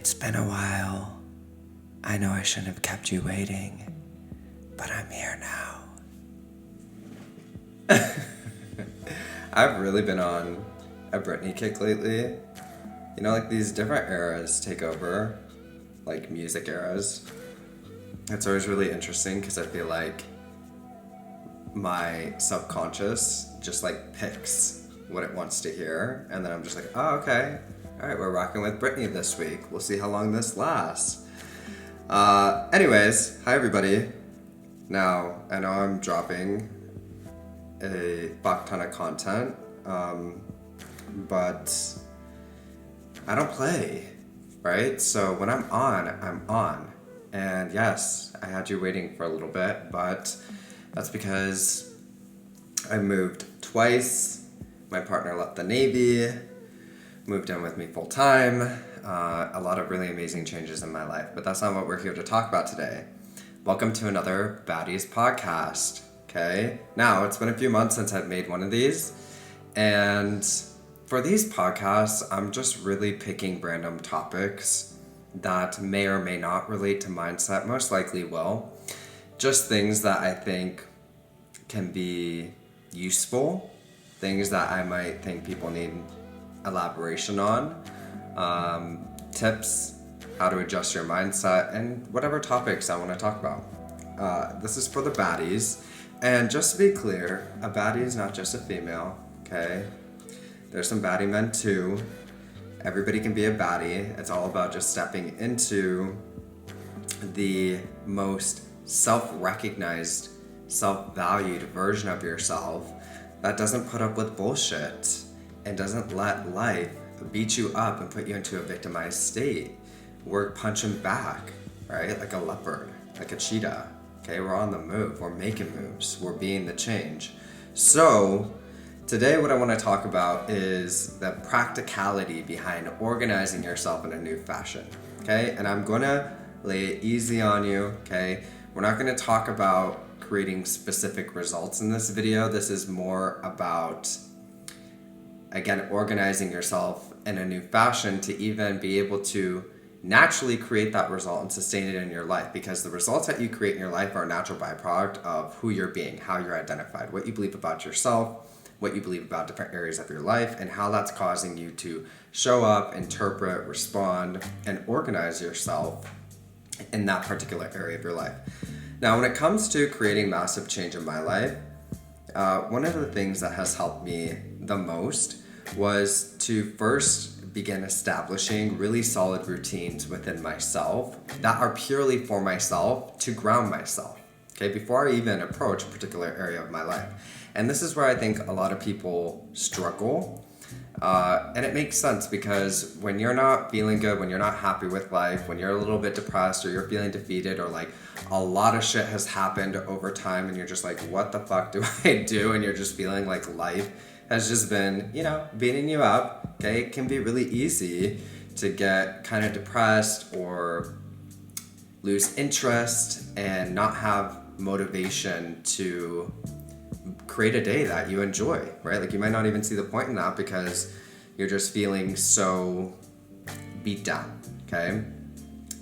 It's been a while. I know I shouldn't have kept you waiting, but I'm here now. I've really been on a Britney kick lately. You know, like these different eras take over, like music eras. It's always really interesting because I feel like my subconscious just like picks what it wants to hear, and then I'm just like, oh, okay. All right, we're rocking with Britney this week. We'll see how long this lasts. Anyways, hi everybody. Now, I know I'm dropping a fuck ton of content, but I don't play, right? So when I'm on, I'm on. And yes, I had you waiting for a little bit, but that's because I moved twice. My partner left the Navy, moved in with me full time. A lot of really amazing changes in my life, but that's not what we're here to talk about today. Welcome to another Baddie's podcast, okay? Now, it's been a few months since I've made one of these, and for these podcasts, I'm just really picking random topics that may or may not relate to mindset, most likely will. Just things that I think can be useful, things that I might think people need elaboration on, tips, how to adjust your mindset, and whatever topics I want to talk about. This is for the baddies, and just to be clear, a baddie is not just a female, okay? There's some baddie men too. Everybody can be a baddie. It's all about just stepping into the most self-recognized, self-valued version of yourself that doesn't put up with bullshit and doesn't let life beat you up and put you into a victimized state. We're punching back, right? Like a leopard, like a cheetah. Okay, we're on the move. We're making moves. We're being the change. So today what I want to talk about is the practicality behind organizing yourself in a new fashion. Okay, and I'm going to lay it easy on you. Okay, we're not going to talk about creating specific results in this video. This is more about, again, organizing yourself in a new fashion to even be able to naturally create that result and sustain it in your life, because the results that you create in your life are a natural byproduct of who you're being, how you're identified, what you believe about yourself, what you believe about different areas of your life, and how that's causing you to show up, interpret, respond, and organize yourself in that particular area of your life. Now, when it comes to creating massive change in my life, one of the things that has helped me the most was to first begin establishing really solid routines within myself that are purely for myself to ground myself, okay, before I even approach a particular area of my life. And this is where I think a lot of people struggle. And it makes sense, because when you're not feeling good, when you're not happy with life, when you're a little bit depressed, or you're feeling defeated, or like a lot of shit has happened over time and you're just like, what the fuck do I do? And you're just feeling like life has just been, beating you up, okay? It can be really easy to get kind of depressed or lose interest and not have motivation to create a day that you enjoy, right? Like you might not even see the point in that because you're just feeling so beat down, okay?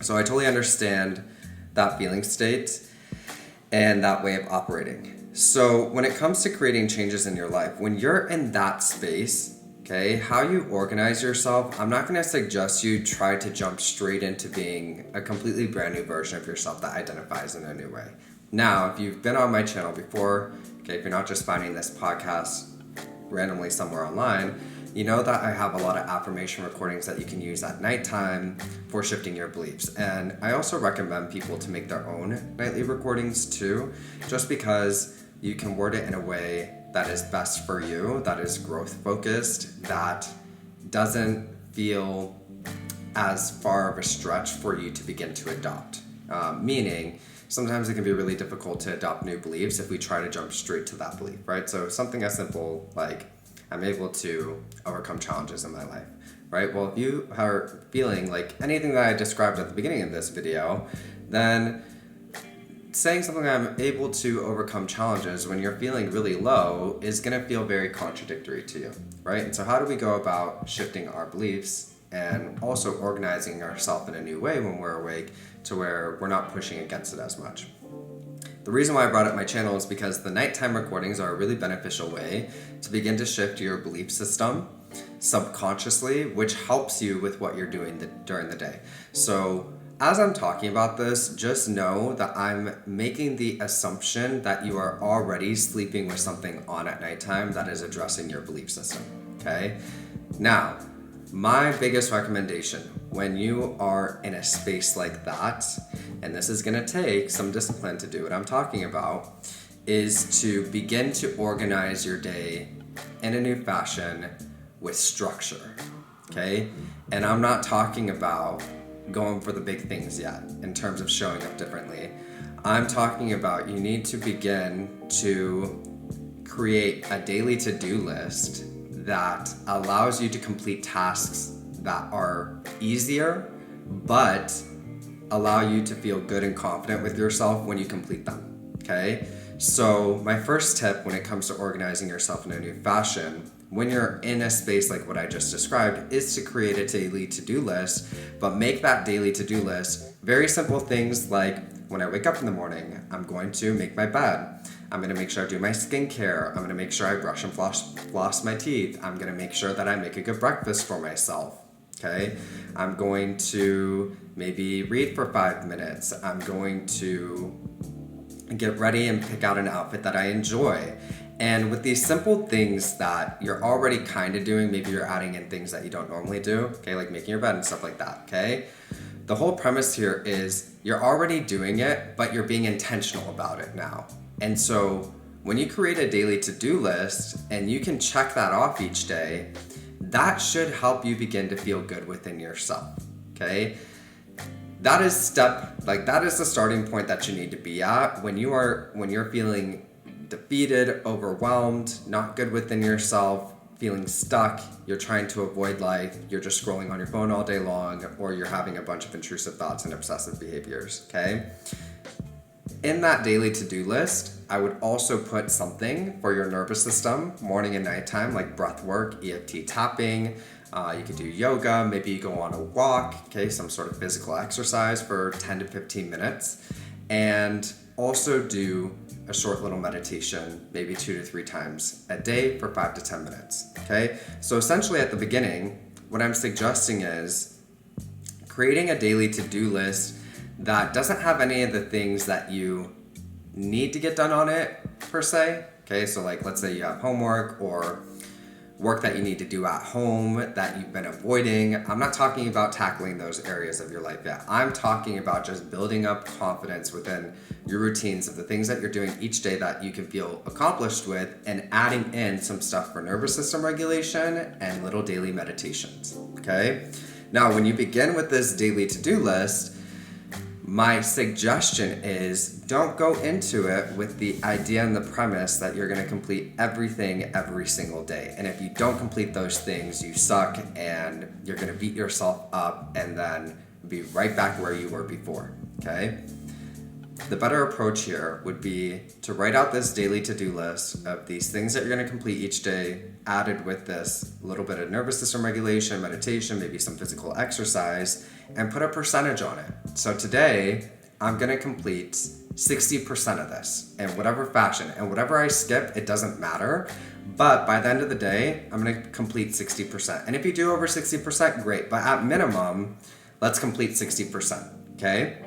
So I totally understand that feeling state and that way of operating. So when it comes to creating changes in your life, when you're in that space, okay, how you organize yourself, I'm not going to suggest you try to jump straight into being a completely brand new version of yourself that identifies in a new way. Now, if you've been on my channel before, okay, if you're not just finding this podcast randomly somewhere online, you know that I have a lot of affirmation recordings that you can use at nighttime for shifting your beliefs. And I also recommend people to make their own nightly recordings too, just because you can word it in a way that is best for you, that is growth focused, that doesn't feel as far of a stretch for you to begin to adopt. Meaning, sometimes it can be really difficult to adopt new beliefs if we try to jump straight to that belief, right? So something as simple like, I'm able to overcome challenges in my life, right? Well, if you are feeling like anything that I described at the beginning of this video, then saying something like I'm able to overcome challenges when you're feeling really low is gonna feel very contradictory to you, right? And so how do we go about shifting our beliefs and also organizing ourselves in a new way when we're awake to where we're not pushing against it as much. The reason why I brought up my channel is because the nighttime recordings are a really beneficial way to begin to shift your belief system subconsciously, which helps you with what you're doing during the day. So as I'm talking about this, just know that I'm making the assumption that you are already sleeping with something on at nighttime that is addressing your belief system, okay? Now, my biggest recommendation when you are in a space like that, and this is gonna take some discipline to do what I'm talking about, is to begin to organize your day in a new fashion with structure, okay? And I'm not talking about going for the big things yet in terms of showing up differently. I'm talking about you need to begin to create a daily to-do list that allows you to complete tasks that are easier but allow you to feel good and confident with yourself when you complete them, okay? So my first tip when it comes to organizing yourself in a new fashion, when you're in a space like what I just described, is to create a daily to-do list, but make that daily to-do list very simple things like when I wake up in the morning, I'm going to make my bed. I'm gonna make sure I do my skincare. I'm gonna make sure I brush and floss my teeth. I'm gonna make sure that I make a good breakfast for myself, okay? I'm going to maybe read for 5 minutes. I'm going to get ready and pick out an outfit that I enjoy. And with these simple things that you're already kind of doing, maybe you're adding in things that you don't normally do, okay, like making your bed and stuff like that, okay? The whole premise here is you're already doing it, but you're being intentional about it now. And so when you create a daily to-do list and you can check that off each day, that should help you begin to feel good within yourself, okay? That is the starting point that you need to be at when you're feeling defeated, overwhelmed, not good within yourself, feeling stuck, you're trying to avoid life, you're just scrolling on your phone all day long, or you're having a bunch of intrusive thoughts and obsessive behaviors, okay? In that daily to-do list, I would also put something for your nervous system, morning and nighttime, like breath work, EFT tapping, you could do yoga, maybe you go on a walk, okay, some sort of physical exercise for 10 to 15 minutes, and also do a short little meditation, maybe 2 to 3 times a day for 5 to 10 minutes, okay? So essentially at the beginning, what I'm suggesting is creating a daily to-do list that doesn't have any of the things that you need to get done on it, per se, okay? So like, let's say you have homework or work that you need to do at home that you've been avoiding. I'm not talking about tackling those areas of your life yet. I'm talking about just building up confidence within your routines of the things that you're doing each day that you can feel accomplished with, and adding in some stuff for nervous system regulation and little daily meditations, okay? Now, when you begin with this daily to-do list, my suggestion is don't go into it with the idea and the premise that you're going to complete everything every single day. And if you don't complete those things, you suck and you're going to beat yourself up and then be right back where you were before, okay? The better approach here would be to write out this daily to-do list of these things that you're going to complete each day, added with this little bit of nervous system regulation, meditation, maybe some physical exercise, and put a percentage on it. So today, I'm going to complete 60% of this in whatever fashion, and whatever I skip, it doesn't matter. But by the end of the day, I'm going to complete 60%. And if you do over 60%, great. But at minimum, let's complete 60%, okay?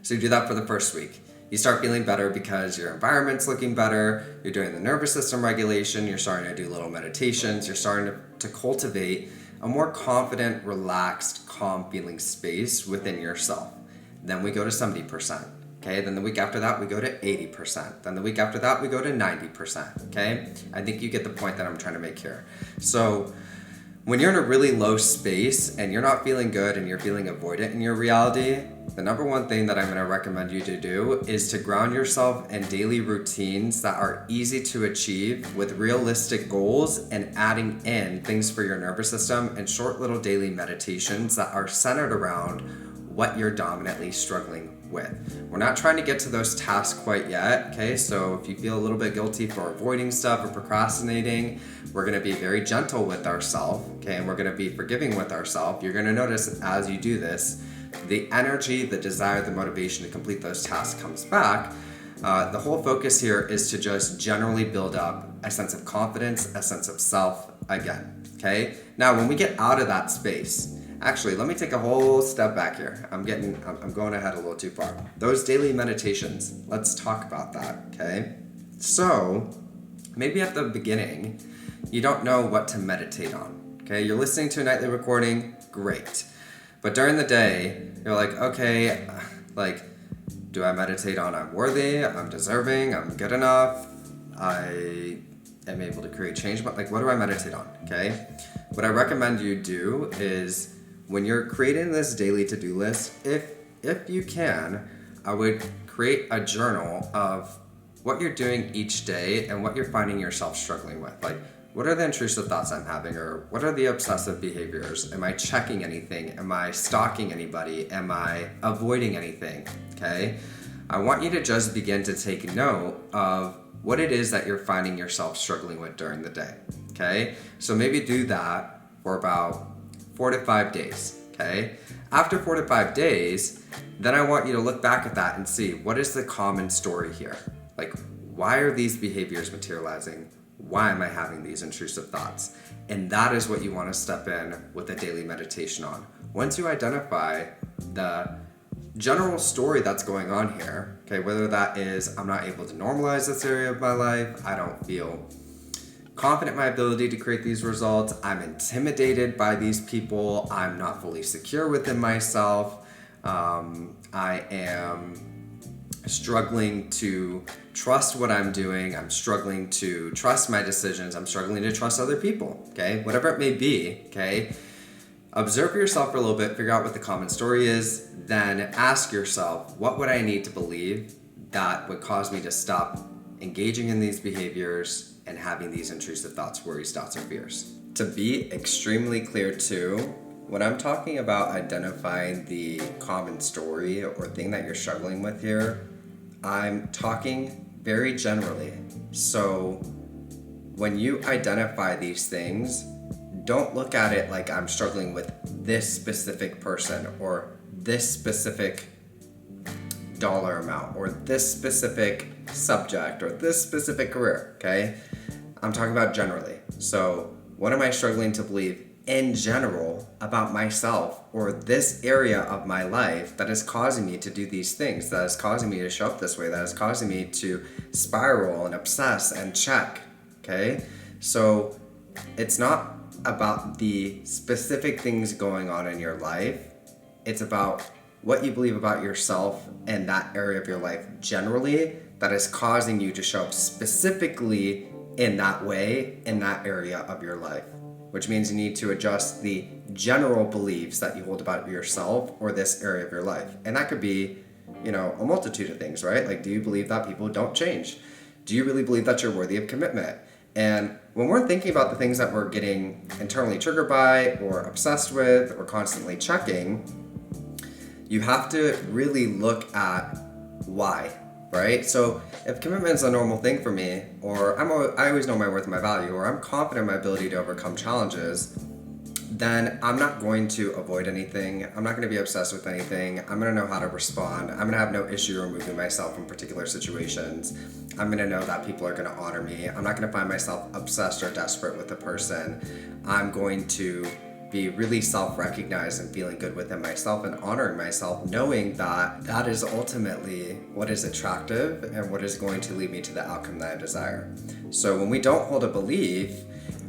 So you do that for the first week. You start feeling better because your environment's looking better, you're doing the nervous system regulation, you're starting to do little meditations, you're starting to cultivate a more confident, relaxed, calm feeling space within yourself. Then we go to 70%, okay? Then the week after that, we go to 80%. Then the week after that, we go to 90%, okay? I think you get the point that I'm trying to make here. So when you're in a really low space and you're not feeling good and you're feeling avoidant in your reality, the number one thing that I'm going to recommend you to do is to ground yourself in daily routines that are easy to achieve with realistic goals, and adding in things for your nervous system and short little daily meditations that are centered around what you're dominantly struggling with. We're not trying to get to those tasks quite yet, okay? So if you feel a little bit guilty for avoiding stuff or procrastinating, we're gonna be very gentle with ourselves, okay? And we're gonna be forgiving with ourselves. You're gonna notice as you do this, the energy, the desire, the motivation to complete those tasks comes back. The whole focus here is to just generally build up a sense of confidence, a sense of self again, okay? Now, when we get out of that space, actually, let me take a whole step back here. I'm going ahead a little too far. Those daily meditations, let's talk about that, okay? So, maybe at the beginning, you don't know what to meditate on, okay? You're listening to a nightly recording, great. But during the day, you're like, okay, do I meditate on I'm worthy, I'm deserving, I'm good enough, I am able to create change? But what do I meditate on, okay? What I recommend you do is when you're creating this daily to-do list, if you can, I would create a journal of what you're doing each day and what you're finding yourself struggling with. What are the intrusive thoughts I'm having, or what are the obsessive behaviors? Am I checking anything? Am I stalking anybody? Am I avoiding anything? Okay? I want you to just begin to take note of what it is that you're finding yourself struggling with during the day. Okay? So maybe do that for about 4 to 5 days. Okay? After 4 to 5 days, then I want you to look back at that and see what is the common story here. Why are these behaviors materializing? Why am I having these intrusive thoughts? And that is what you want to step in with a daily meditation on. Once you identify the general story that's going on here, okay, whether that is I'm not able to normalize this area of my life, I don't feel confident in my ability to create these results, I'm intimidated by these people, I'm not fully secure within myself, I am struggling to trust what I'm doing, I'm struggling to trust my decisions, I'm struggling to trust other people, okay? Whatever it may be, okay? Observe yourself for a little bit, figure out what the common story is, then ask yourself, what would I need to believe that would cause me to stop engaging in these behaviors and having these intrusive thoughts, worries, doubts, or fears? To be extremely clear too, when I'm talking about identifying the common story or thing that you're struggling with here, I'm talking very generally. So when you identify these things, don't look at it like I'm struggling with this specific person or this specific dollar amount or this specific subject or this specific career, okay? I'm talking about generally. So what am I struggling to believe in general about myself or this area of my life that is causing me to do these things, that is causing me to show up this way, that is causing me to spiral and obsess and check, okay? So it's not about the specific things going on in your life, it's about what you believe about yourself and that area of your life generally that is causing you to show up specifically in that way, in that area of your life. Which means you need to adjust the general beliefs that you hold about yourself or this area of your life. And that could be, a multitude of things, right? Do you believe that people don't change? Do you really believe that you're worthy of commitment? And when we're thinking about the things that we're getting internally triggered by or obsessed with or constantly checking, you have to really look at why. Right? So if commitment is a normal thing for me, or I always know my worth and my value, or I'm confident in my ability to overcome challenges, then I'm not going to avoid anything. I'm not going to be obsessed with anything. I'm going to know how to respond. I'm going to have no issue removing myself from particular situations. I'm going to know that people are going to honor me. I'm not going to find myself obsessed or desperate with a person. I'm going to be really self-recognized and feeling good within myself and honoring myself, knowing that that is ultimately what is attractive and what is going to lead me to the outcome that I desire. So when we don't hold a belief,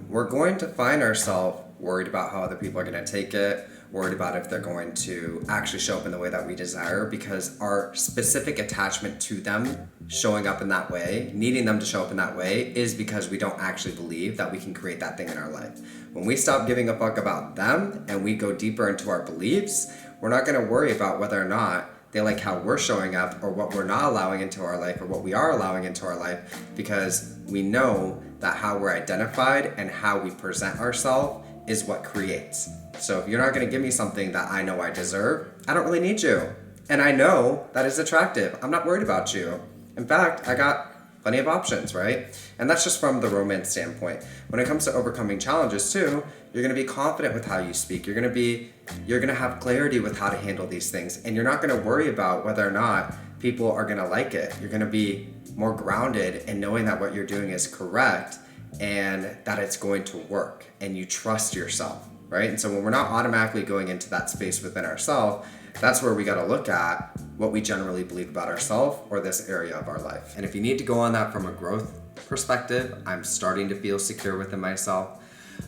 we're going to find ourselves worried about how other people are going to take it, worried about if they're going to actually show up in the way that we desire, because our specific attachment to them showing up in that way, needing them to show up in that way, is because we don't actually believe that we can create that thing in our life. When we stop giving a fuck about them and we go deeper into our beliefs, we're not going to worry about whether or not they like how we're showing up or what we're not allowing into our life or what we are allowing into our life, because we know that how we're identified and how we present ourselves is what creates. So if you're not going to give me something that I know I deserve, I don't really need you. And I know that is attractive. I'm not worried about you. In fact, I got plenty of options, right? And that's just from the romance standpoint. When it comes to overcoming challenges too, you're going to be confident with how you speak. You're going to have clarity with how to handle these things. And you're not going to worry about whether or not people are going to like it. You're going to be more grounded in knowing that what you're doing is correct and that it's going to work, and you trust yourself, right? And so when we're not automatically going into that space within ourselves, that's where we got to look at what we generally believe about ourselves or this area of our life. And if you need to go on that from a growth perspective, I'm starting to feel secure within myself.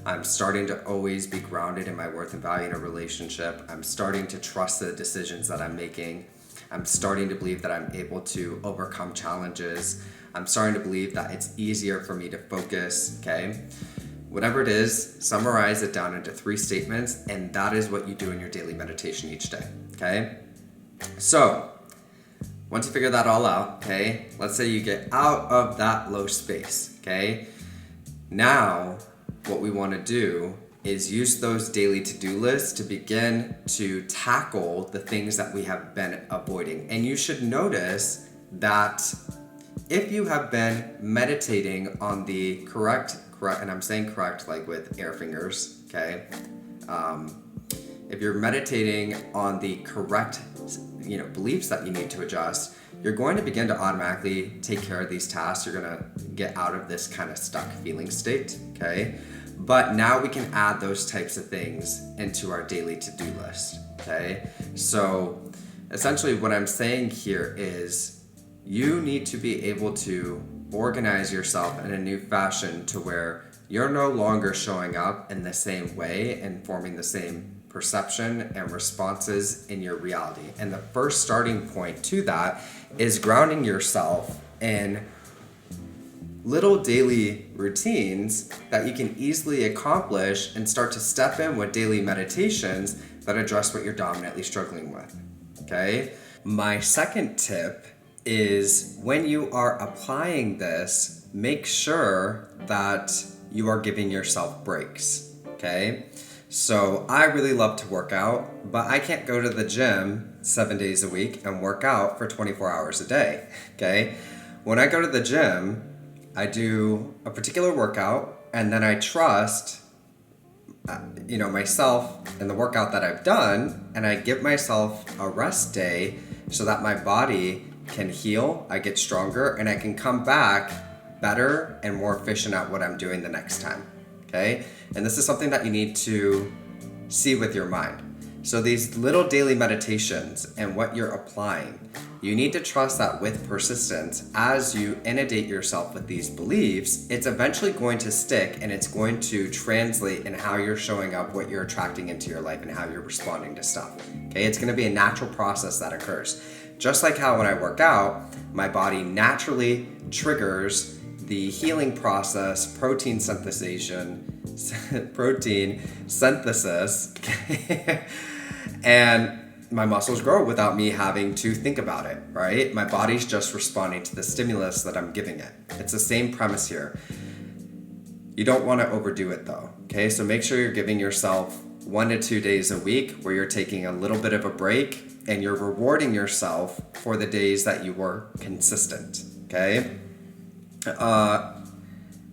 I'm starting to always be grounded in my worth and value in a relationship. I'm starting to trust the decisions that I'm making. I'm starting to believe that I'm able to overcome challenges. I'm starting to believe that it's easier for me to focus, okay? Whatever it is, summarize it down into 3 statements, and that is what you do in your daily meditation each day, okay? So, once you figure that all out, okay, let's say you get out of that low space, okay? Now, what we want to do is use those daily to-do lists to begin to tackle the things that we have been avoiding. And you should notice that if you have been meditating on the correct, and I'm saying correct like with air fingers, okay? If you're meditating on the correct, beliefs that you need to adjust, you're going to begin to automatically take care of these tasks. You're gonna get out of this kind of stuck feeling state, okay? But now we can add those types of things into our daily to-do list, okay? So essentially what I'm saying here is you need to be able to organize yourself in a new fashion to where you're no longer showing up in the same way and forming the same perception and responses in your reality. And the first starting point to that is grounding yourself in little daily routines that you can easily accomplish and start to step in with daily meditations that address what you're dominantly struggling with, okay? My second tip is when you are applying this, make sure that you are giving yourself breaks, okay? So I really love to work out, but I can't go to the gym 7 days a week and work out for 24 hours a day, okay? When I go to the gym, I do a particular workout, and then I trust, myself and the workout that I've done, and I give myself a rest day so that my body can heal, I get stronger, and I can come back better and more efficient at what I'm doing the next time, okay? And this is something that you need to see with your mind. So these little daily meditations and what you're applying, you need to trust that with persistence, as you inundate yourself with these beliefs, it's eventually going to stick, and it's going to translate in how you're showing up, what you're attracting into your life, and how you're responding to stuff. Okay, it's going to be a natural process that occurs. Just like how when I work out, my body naturally triggers the healing process, protein synthesis, and my muscles grow without me having to think about it, right? My body's just responding to the stimulus that I'm giving it. It's the same premise here. You don't want to overdo it though, okay? So make sure you're giving yourself 1 to 2 days a week where you're taking a little bit of a break and you're rewarding yourself for the days that you were consistent, okay?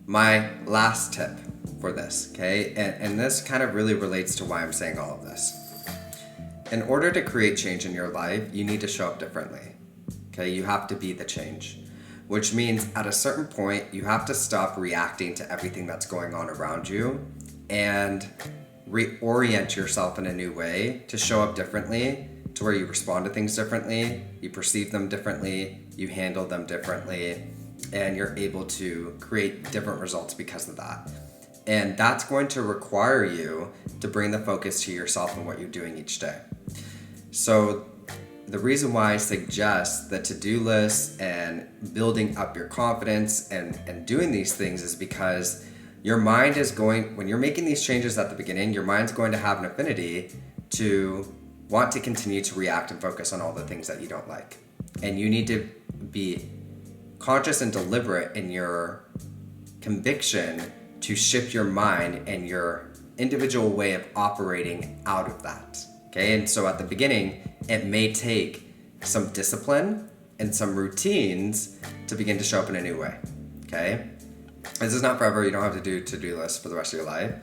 My last tip for this, okay? And this kind of really relates to why I'm saying all of this. In order to create change in your life, you need to show up differently, okay? You have to be the change, which means at a certain point, you have to stop reacting to everything that's going on around you and reorient yourself in a new way to show up differently, to where you respond to things differently, you perceive them differently, you handle them differently, and you're able to create different results because of that. And that's going to require you to bring the focus to yourself and what you're doing each day. So the reason why I suggest the to-do list and building up your confidence and doing these things is because your mind is going, when you're making these changes at the beginning, your mind's going to have an affinity to want to continue to react and focus on all the things that you don't like. And you need to be conscious and deliberate in your conviction to shift your mind and your individual way of operating out of that. Okay, and so at the beginning, it may take some discipline and some routines to begin to show up in a new way. Okay, this is not forever. You don't have to do to-do lists for the rest of your life,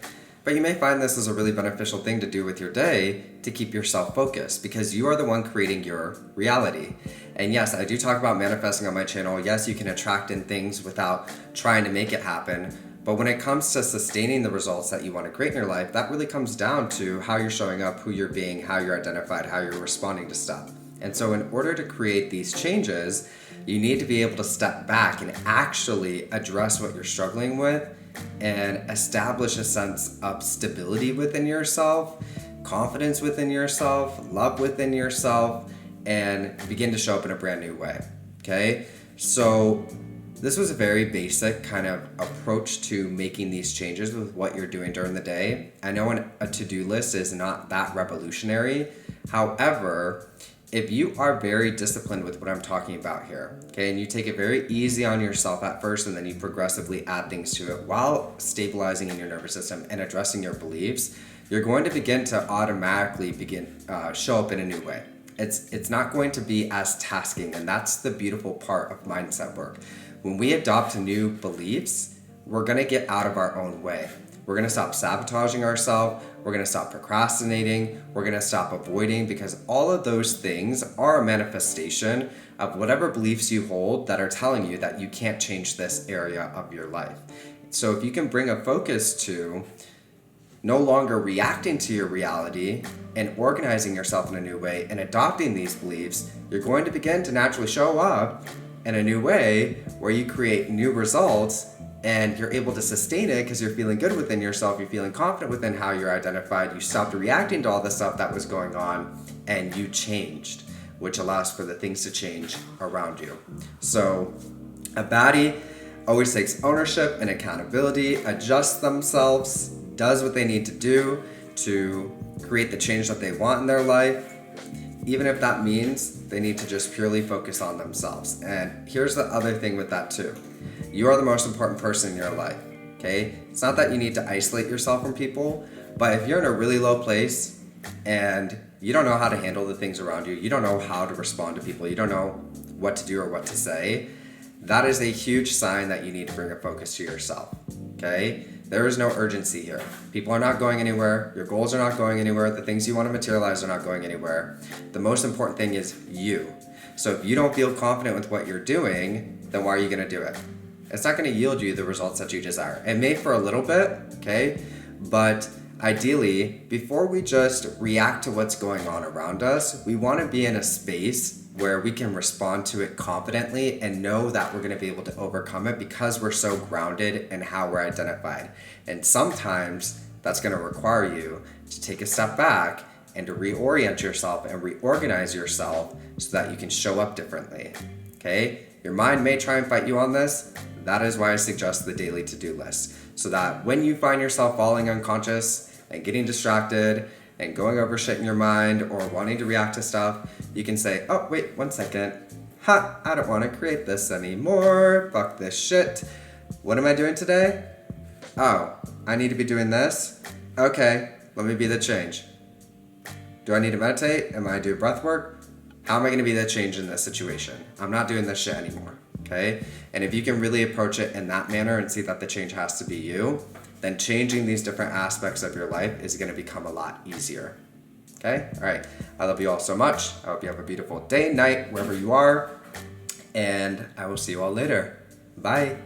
but you may find this is a really beneficial thing to do with your day to keep yourself focused, because you are the one creating your reality. And yes, I do talk about manifesting on my channel. Yes, you can attract in things without trying to make it happen. But when it comes to sustaining the results that you want to create in your life, that really comes down to how you're showing up, who you're being, how you're identified, how you're responding to stuff. And so in order to create these changes, you need to be able to step back and actually address what you're struggling with and establish a sense of stability within yourself, confidence within yourself, love within yourself, and begin to show up in a brand new way. Okay? So this was a very basic kind of approach to making these changes with what you're doing during the day. I know a to-do list is not that revolutionary. However, if you are very disciplined with what I'm talking about here, okay, and you take it very easy on yourself at first, and then you progressively add things to it while stabilizing in your nervous system and addressing your beliefs, you're going to begin to automatically show up in a new way. It's not going to be as tasking, and that's the beautiful part of mindset work. When we adopt new beliefs, we're going to get out of our own way. We're going to stop sabotaging ourselves. We're going to stop procrastinating. We're going to stop avoiding, because all of those things are a manifestation of whatever beliefs you hold that are telling you that you can't change this area of your life. So if you can bring a focus to no longer reacting to your reality and organizing yourself in a new way and adopting these beliefs, you're going to begin to naturally show up in a new way where you create new results, and you're able to sustain it because you're feeling good within yourself, you're feeling confident within how you're identified, you stopped reacting to all the stuff that was going on, and you changed, which allows for the things to change around you. So a baddie always takes ownership and accountability, adjusts themselves, does what they need to do to create the change that they want in their life, even if that means they need to just purely focus on themselves. And here's the other thing with that too. You are the most important person in your life, okay? It's not that you need to isolate yourself from people, but if you're in a really low place and you don't know how to handle the things around you, you don't know how to respond to people, you don't know what to do or what to say, that is a huge sign that you need to bring a focus to yourself, okay? There is no urgency here. People are not going anywhere. Your goals are not going anywhere. The things you want to materialize are not going anywhere. The most important thing is you. So if you don't feel confident with what you're doing, then why are you going to do it? It's not going to yield you the results that you desire. It may for a little bit, okay? But ideally, before we just react to what's going on around us, we want to be in a space where we can respond to it confidently and know that we're going to be able to overcome it because we're so grounded in how we're identified. And sometimes that's going to require you to take a step back and to reorient yourself and reorganize yourself so that you can show up differently. Okay? Your mind may try and fight you on this. That is why I suggest the daily to-do list, so that when you find yourself falling unconscious and getting distracted and going over shit in your mind or wanting to react to stuff, you can say, oh, wait, 1 second. I don't want to create this anymore. Fuck this shit. What am I doing today? Oh, I need to be doing this? Okay, let me be the change. Do I need to meditate? Am I doing breath work? How am I going to be the change in this situation? I'm not doing this shit anymore, okay? And if you can really approach it in that manner and see that the change has to be you, then changing these different aspects of your life is going to become a lot easier. Okay? All right. I love you all so much. I hope you have a beautiful day, night, wherever you are. And I will see you all later. Bye.